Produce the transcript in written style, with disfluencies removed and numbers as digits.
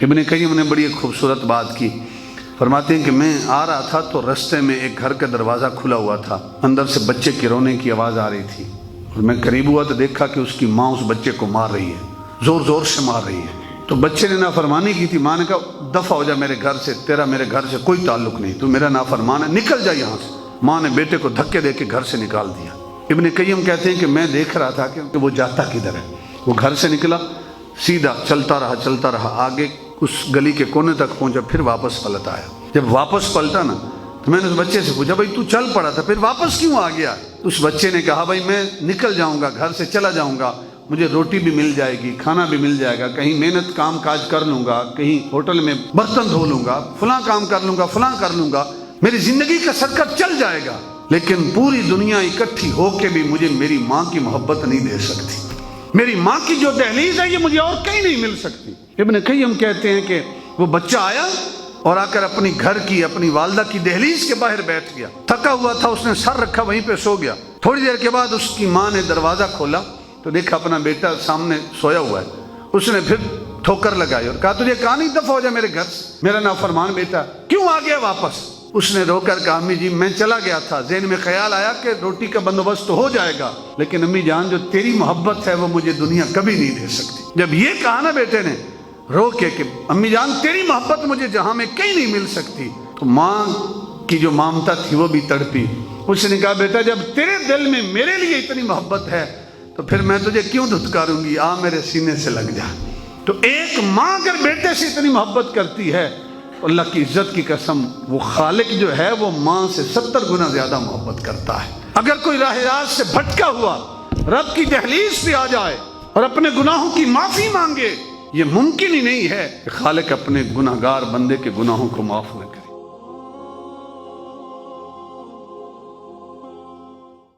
ابن قیم نے بڑی ایک خوبصورت بات کی، فرماتے ہیں کہ میں آ رہا تھا تو رستے میں ایک گھر کا دروازہ کھلا ہوا تھا، اندر سے بچے کے رونے کی آواز آ رہی تھی، اور میں قریب ہوا تو دیکھا کہ اس کی ماں اس بچے کو مار رہی ہے، زور زور سے مار رہی ہے۔ تو بچے نے نافرمانی کی تھی، ماں نے کہا دفع ہو جا میرے گھر سے، تیرا میرے گھر سے کوئی تعلق نہیں، تو میرا نافرمان ہے، نکل جا یہاں سے۔ ماں نے بیٹے کو دھکے دے کے گھر سے نکال دیا۔ ابن قیم کہتے ہیں کہ میں دیکھ رہا تھا کہ وہ جاتا کدھر ہے۔ وہ گھر سے نکلا، سیدھا چلتا رہا آگے اس گلی کے کونے تک پہنچا، پھر واپس پلٹ آیا۔ جب واپس پلٹا نا تو میں نے اس بچے سے پوچھا بھائی تو چل پڑا تھا، پھر واپس کیوں آ گیا؟ اس بچے نے کہا بھائی میں نکل جاؤں گا، گھر سے چلا جاؤں گا، مجھے روٹی بھی مل جائے گی، کھانا بھی مل جائے گا، کہیں محنت کام کاج کر لوں گا، کہیں ہوٹل میں برتن دھو لوں گا، فلاں کام کر لوں گا، فلاں کر لوں گا، میری زندگی کا سرکٹ چل جائے گا، لیکن پوری دنیا اکٹھی ہو کے بھی مجھے میری ماں کی محبت نہیں دے سکتی۔ میری ماں کی جو دہلیز ہے یہ مجھے اور کہیں نہیں مل سکتی۔ ابن قیم کہتے ہیں کہ وہ بچہ آیا اور آ کر اپنی گھر کی، اپنی والدہ کی دہلیز کے باہر بیٹھ گیا، تھکا ہوا تھا، اس نے سر رکھا وہیں پہ سو گیا۔ تھوڑی دیر کے بعد اس کی ماں نے دروازہ کھولا تو دیکھا اپنا بیٹا سامنے سویا ہوا ہے۔ اس نے پھر ٹھوکر لگائی اور کہا تجھے کہا نہیں دفع ہو جا میرے گھر سے، میرا نافرمان بیٹا کیوں آ گیا واپس؟ اس نے رو کر کہا امی جی میں چلا گیا تھا، ذہن میں خیال آیا کہ روٹی کا بندوبست تو ہو جائے گا، لیکن امی جان جو تیری محبت ہے وہ مجھے دنیا کبھی نہیں دے سکتی۔ جب یہ کہا نا بیٹے نے رو کے کہ امی جان تیری محبت مجھے جہاں میں کہیں نہیں مل سکتی، تو ماں کی جو ممتا تھی وہ بھی تڑپی۔ اس نے کہا بیٹا جب تیرے دل میں میرے لیے اتنی محبت ہے تو پھر میں تجھے کیوں دھتکاروں گی، آ میرے سینے سے لگ جا۔ تو ایک ماں اگر بیٹے سے اتنی محبت کرتی ہے، اللہ کی عزت کی قسم وہ خالق جو ہے وہ ماں سے 70 گنا زیادہ محبت کرتا ہے۔ اگر کوئی راہ راست سے بھٹکا ہوا رب کی دہلیز پہ آ جائے اور اپنے گناہوں کی معافی مانگے، یہ ممکن ہی نہیں ہے کہ خالق اپنے گناہگار بندے کے گناہوں کو معاف نہ کرے۔